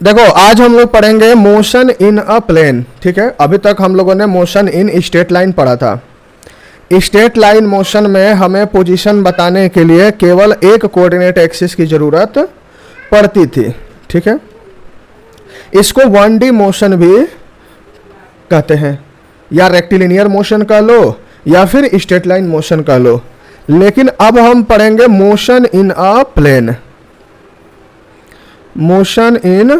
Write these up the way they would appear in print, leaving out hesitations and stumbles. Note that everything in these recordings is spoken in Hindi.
देखो आज हम लोग पढ़ेंगे मोशन इन अ प्लेन। ठीक है, अभी तक हम लोगों ने मोशन इन स्ट्रेट लाइन पढ़ा था। स्ट्रेट लाइन मोशन में हमें पोजीशन बताने के लिए केवल एक कोऑर्डिनेट एक्सिस की ज़रूरत पड़ती थी। ठीक है, इसको 1D मोशन भी कहते हैं, या रेक्टिलिनियर मोशन कह लो या फिर स्ट्रेट लाइन मोशन कह लो। लेकिन अब हम पढ़ेंगे motion in a plane. Motion in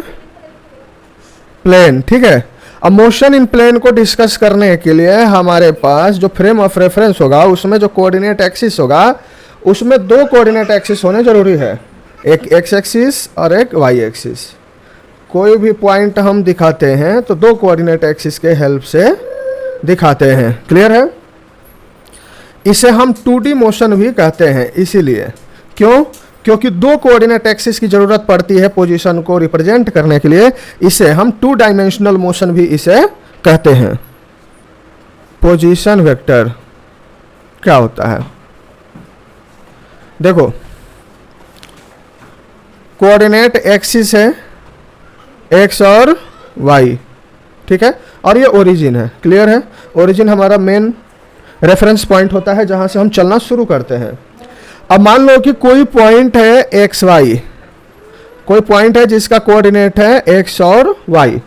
plane, ठीक है। अब मोशन इन प्लेन को डिस्कस करने के लिए हमारे पास जो फ्रेम ऑफ रेफरेंस होगा उसमें जो कोऑर्डिनेट एक्सिस होगा उसमें दो कोऑर्डिनेट एक्सिस होने जरूरी है, एक एक्स एक्सिस और एक वाई एक्सिस। कोई भी पॉइंट हम दिखाते हैं तो दो कोऑर्डिनेट एक्सिस के हेल्प से दिखाते हैं। क्लियर है? इसे हम 2D मोशन भी कहते हैं। इसीलिए क्यों? क्योंकि दो कोऑर्डिनेट एक्सिस की जरूरत पड़ती है पोजीशन को रिप्रेजेंट करने के लिए। इसे हम 2 डायमेंशनल मोशन भी इसे कहते हैं। पोजीशन वेक्टर क्या होता है? देखो, कोऑर्डिनेट एक्सिस है एक्स और वाई, ठीक है, और ये ओरिजिन है। क्लियर है? ओरिजिन हमारा मेन रेफरेंस पॉइंट होता है जहां से हम चलना शुरू करते हैं। अब मान लो कि कोई पॉइंट है एक्स वाई, कोई पॉइंट है जिसका कोऑर्डिनेट है एक्स और वाई।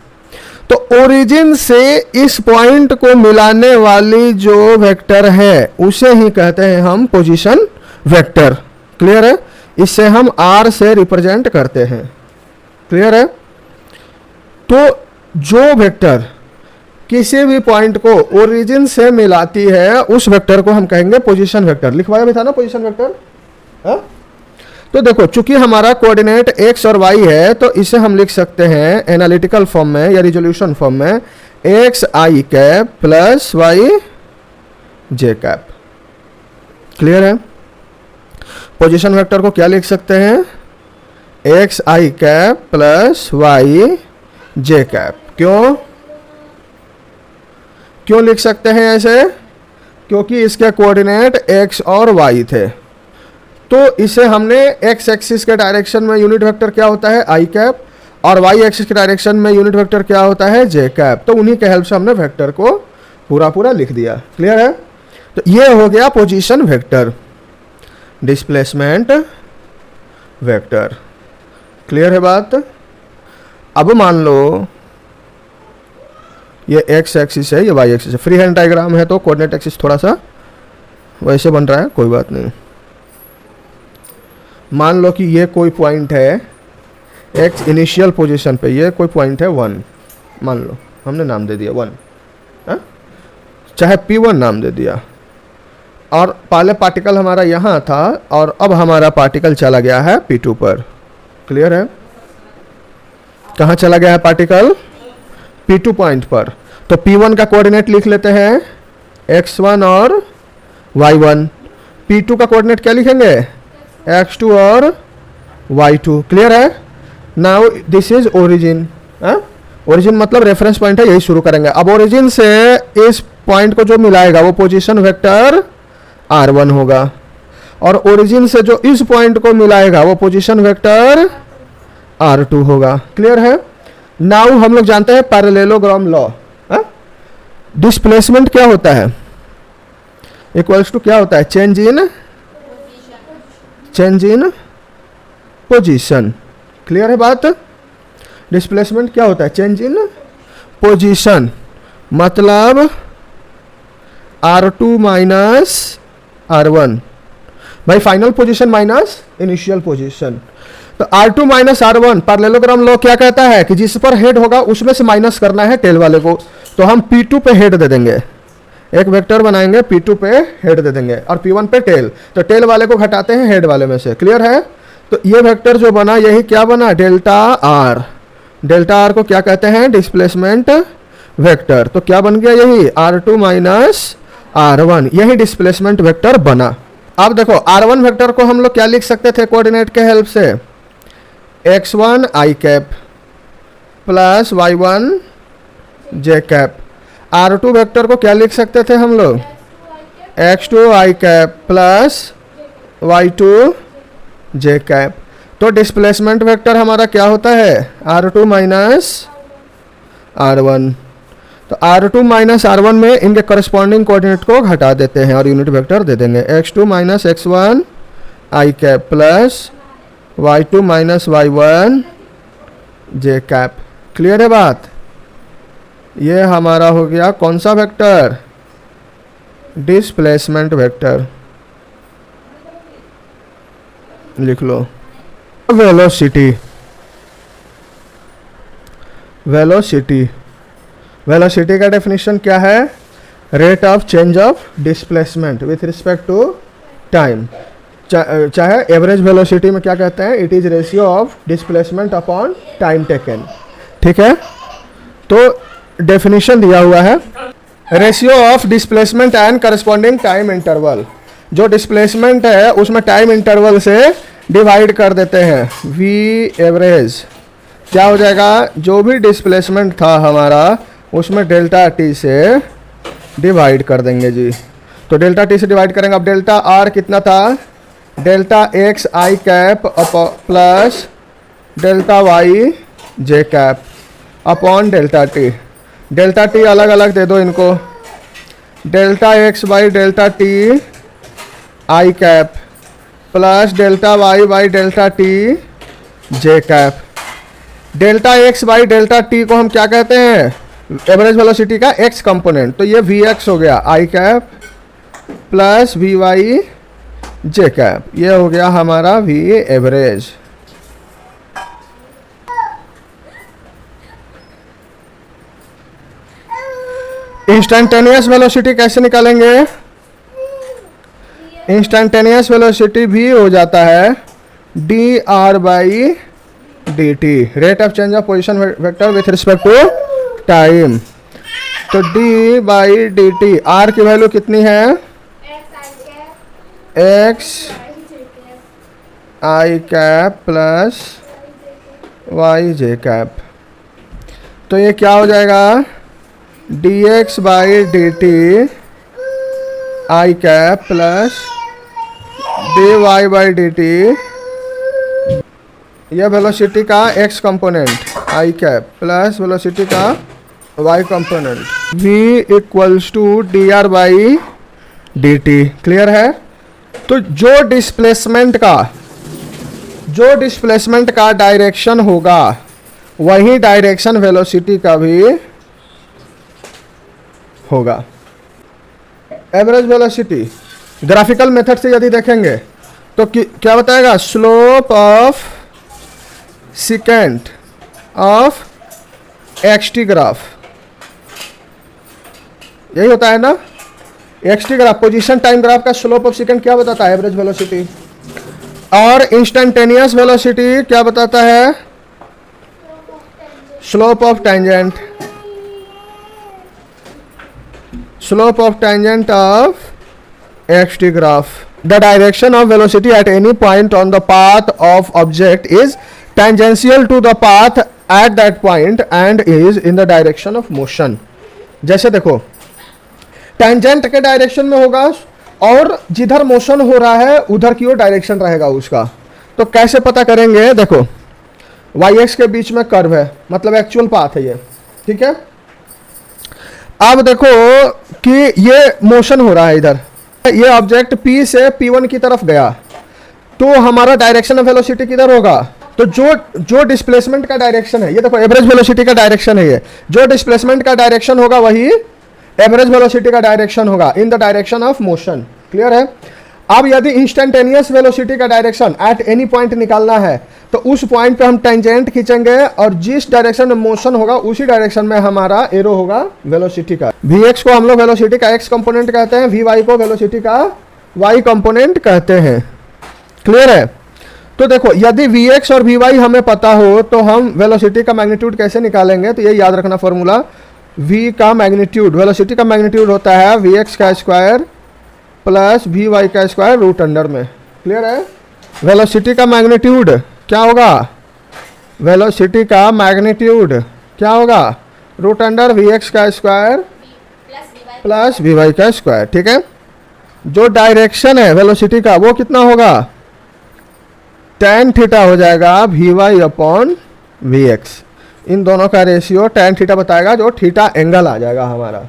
तो ओरिजिन से इस पॉइंट को मिलाने वाली जो वेक्टर है उसे ही कहते हैं हम पोजीशन वेक्टर। क्लियर है? इसे हम आर से रिप्रेजेंट करते हैं। क्लियर है? तो जो वेक्टर किसी भी पॉइंट को ओरिजिन से मिलाती है उस वेक्टर को हम कहेंगे पोजीशन वेक्टर। लिखवाया भी था ना पोजीशन वेक्टर, हाँ? तो देखो, चूंकि हमारा कोऑर्डिनेट एक्स और वाई है तो इसे हम लिख सकते हैं एनालिटिकल फॉर्म में या रिजोल्यूशन फॉर्म में x I cap plus Y J cap. Clear है? पोजीशन वेक्टर को क्या लिख सकते हैं? X I cap plus Y J cap. क्यों लिख सकते हैं ऐसे? क्योंकि इसके कोऑर्डिनेट एक्स और वाई थे। तो इसे हमने एक्स एक्सिस के डायरेक्शन में यूनिट वेक्टर क्या होता है? आई कैप, और वाई एक्सिस के डायरेक्शन में यूनिट वेक्टर क्या होता है? जे कैप। तो उन्हीं के हेल्प से हमने वेक्टर को पूरा लिख दिया। क्लियर है? तो ये हो गया position vector, displacement vector. Clear है बात? अब मान लो ये एक्स एक्सिस है, ये वाई एक्सिस है। फ्री हैंड डायग्राम है तो कोऑर्डिनेट एक्सिस थोड़ा सा वैसे बन रहा है, कोई बात नहीं। मान लो कि ये कोई पॉइंट है एक्स इनिशियल पोजीशन पे, ये कोई पॉइंट है 1, मान लो हमने नाम दे दिया 1, हाँ? चाहे P1 नाम दे दिया। और पहले पार्टिकल हमारा यहाँ था और अब हमारा पार्टिकल चला गया है P2 पर। क्लियर है? कहाँ चला गया है पार्टिकल? P2 पॉइंट पर। तो P1 का कोऑर्डिनेट लिख लेते हैं x1 और y1। P2 का कोऑर्डिनेट क्या लिखेंगे? x2 और y2। क्लियर है? Now this is origin. Origin मतलब रेफरेंस पॉइंट है, यही शुरू करेंगे। अब ओरिजिन से इस पॉइंट को जो मिलाएगा वो पोजीशन वेक्टर r1 होगा, और ओरिजिन से जो इस पॉइंट को मिलाएगा वो पोजीशन वेक्टर r2 होगा। क्लियर है? नाउ हम लोग जानते हैं पैरेललोग्राम लॉ। डिस्प्लेसमेंट क्या होता है? इक्वल्स टू क्या होता है? Change in position. क्लियर है बात? डिस्प्लेसमेंट क्या होता है? चेंज इन पोजीशन, मतलब r2 माइनस r1 भाई, final position minus initial position. तो R2 minus R1 parallelogram law क्या कहता है कि जिस पर हेड होगा उसमें से माइनस करना है टेल वाले को। तो हम P2 पे हेड दे देंगे, एक वेक्टर बनाएंगे P2 पे हेड दे देंगे और P1 पे टेल। तो टेल वाले को घटाते हैं हेड वाले में से। क्लियर है? तो ये वेक्टर जो बना यही क्या बना? Delta R. डेल्टा आर को क्या कहते हैं? Displacement vector. तो क्या बन गया? यही R2 माइनस R1, यही डिस्प्लेसमेंट वेक्टर बना। अब देखो, R1 वेक्टर को हम लोग क्या लिख सकते थे कोऑर्डिनेट के हेल्प से? x1 आई कैप प्लस y1 जे कैप। R2 वेक्टर को क्या लिख सकते थे हम लोग? x2 आई कैप प्लस y2 जे कैप। तो डिस्प्लेसमेंट वेक्टर हमारा क्या होता है, r2 माइनस r1। तो r2 माइनस r1 में इनके करस्पॉन्डिंग कोऑर्डिनेट को हटा देते हैं और यूनिट वेक्टर दे देंगे x2 minus x1 i cap plus y2 minus y1 j cap. Clear है बात? ये हमारा हो गया कौन सा वेक्टर, डिस्प्लेसमेंट वेक्टर। लिख लो वेलोसिटी। वेलोसिटी, वेलोसिटी का डेफिनेशन क्या है, rate of change of displacement with respect to time. चाहे एवरेज वेलोसिटी में क्या कहते हैं, it is ratio of displacement upon time taken. ठीक है, तो डेफिनेशन दिया हुआ है, ratio of displacement and corresponding time interval. जो डिस्प्लेसमेंट है उसमें टाइम इंटरवल से डिवाइड कर देते हैं। वी एवरेज क्या हो जाएगा, जो भी डिस्प्लेसमेंट था हमारा उसमें डेल्टा टी से डिवाइड कर देंगे जी। तो डेल्टा टी से डिवाइड करेंगे। अब डेल्टा आर कितना था, delta X I cap plus delta Y J cap upon delta T. Delta T अलग अलग दे दो इनको, delta X by delta T I cap plus delta Y by delta T J cap. Delta X by delta T को हम क्या कहते हैं, एवरेज वेलोसिटी का एक्स कंपोनेंट। तो ये वी एक्स हो गया I cap plus V Y J cap, ये हो गया हमारा वी एवरेज। इंस्टेंटेनियस वेलोसिटी कैसे निकालेंगे, इंस्टेंटेनियस वेलोसिटी भी हो जाता है D R by D T, rate of change of position vector with respect to time. तो D by D T, R की वैल्यू कितनी है, X I cap plus Y J cap. तो ये क्या हो जाएगा, D X by D T I cap plus D Y by D T, यह वेलोसिटी का X component I cap plus velocity का Y component, v equals to D R by D t. Clear है? तो जो डिस्प्लेसमेंट का डायरेक्शन होगा वही डायरेक्शन वेलोसिटी का भी होगा। एवरेज वेलोसिटी ग्राफिकल मेथड से यदि देखेंगे तो क्या बताएगा, slope of second of x T graph, यही होता है ना, x T graph position time graph का स्लोप ऑफ सेकेंड क्या बताता है, एवरेज वेलोसिटी। और इंस्टेंटेनियस वेलोसिटी क्या बताता है, slope of tangent, slope of tangent of xt graph. The direction of velocity at any point on the path of object is tangential to the path at that point and is in the direction of motion. जैसे देखो टेंजेंट के डायरेक्शन में होगा और जिधर मोशन हो रहा है उधर की ओर डायरेक्शन रहेगा उसका। तो कैसे पता करेंगे, देखो y-x के बीच में कर्व है, मतलब एक्चुअल पाथ है ये, ठीक है। अब देखो कि ये मोशन हो रहा है, इधर ये ऑब्जेक्ट P से P1 की तरफ गया, तो हमारा डायरेक्शन ऑफ वेलोसिटी किधर होगा, तो जो डिस्प्लेसमेंट का डायरेक्शन है, ये देखो एवरेज वेलोसिटी का डायरेक्शन है ये, जो डिस्प्लेसमेंट का डायरेक्शन होगा वही एवरेज वेलोसिटी का डायरेक्शन होगा, in the direction of motion. Clear है? अब यदि इंस्टेंटेनियस वेलोसिटी का डायरेक्शन एट एनी पॉइंट निकालना है तो उस पॉइंट पे हम टेंजेंट खींचेंगे और जिस डायरेक्शन में मोशन होगा उसी डायरेक्शन में हमारा एरो होगा वेलोसिटी का। Vx को हम लोग वेलोसिटी का x कंपोनेंट कहते हैं, Vy को वेलोसिटी का y कंपोनेंट कहते हैं। क्लियर है? तो देखो यदि Vx और Vy हमें पता हो तो हम वेलोसिटी का मैग्नीट्यूड कैसे निकालेंगे, तो ये याद रखना फॉर्मूला, v का मैग्नीट्यूड, वेलोसिटी का मैग्नीट्यूड होता है Vx का स्क्वायर प्लस Vy का स्क्वायर रूट अंडर में। क्लियर है? वेलोसिटी का मैग्नीट्यूड क्या होगा, वेलोसिटी का मैग्नीट्यूड क्या होगा, रूट अंडर Vx का स्क्वायर प्लस Vy का स्क्वायर। ठीक है? जो डायरेक्शन है वेलोसिटी का वो कितना होगा, tan थीटा हो जाएगा V Y upon V X. इन दोनों का रेशियो tan थीटा बताएगा, जो थीटा एंगल आ जाएगा हमारा।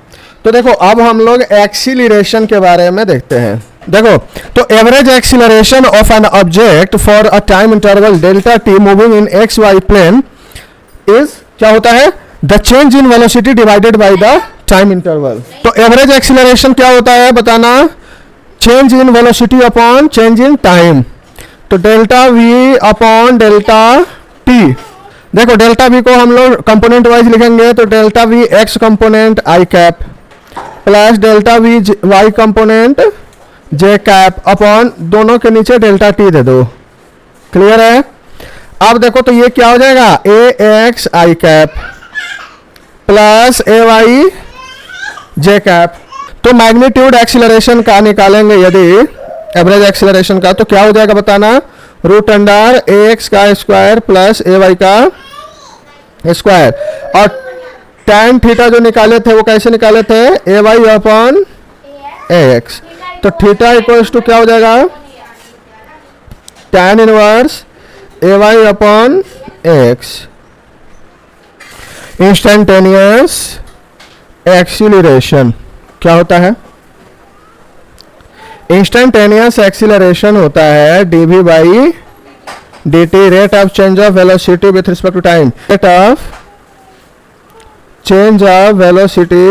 तो देखो अब हम लोग एक्सीलरेशन के बारे में देखते हैं। देखो तो average acceleration of an object for a time interval delta T moving in X Y plane is क्या होता है, the change in velocity divided by the time interval. तो एवरेज एक्सीलरेशन क्या होता है बताना, change in velocity upon change in time. तो delta V upon delta T. देखो डेल्टा वी को हम लोग कंपोनेंट वाइज लिखेंगे, तो delta V X component I cap plus delta we Y component J cap upon दोनों के नीचे डेल्टा टी दे दो। क्लियर है? अब देखो तो ये क्या हो जाएगा, A X I cap plus A Y J cap. तो मैग्नीट्यूड एक्सीलरेशन का निकालेंगे यदि एवरेज एक्सीलरेशन का, तो क्या हो जाएगा बताना, रूट अंडर ए एक्स का स्क्वायर प्लस ए वाई का स्क्वायर। और tan थीटा जो निकाले थे वो कैसे निकाले थे, a y upon a x. तो थीटा इक्वल्स टू क्या हो जाएगा, tan inverse a y upon a x. Instantaneous acceleration क्या होता है, इंस्टेंटेनियस एक्सीलरेशन होता है dv by dt, rate of change of velocity with respect to time. Rate of change of velocity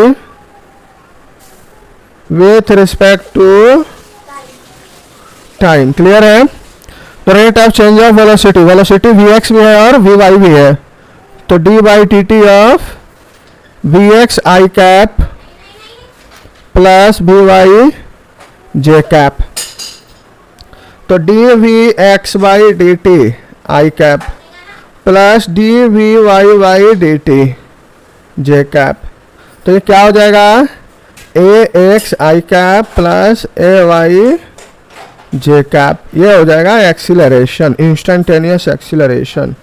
with respect to time. Clear है? तो rate of change of velocity, velocity vx भी है और vy भी है, तो d by T T of vx I cap plus vy J cap. तो D V X by D T I cap plus D V Y by D T J cap. तो ये क्या हो जाएगा, A X I cap plus A Y J cap. ये हो जाएगा एक्सीलरेशन, इंस्टेंटेनियस एक्सीलरेशन।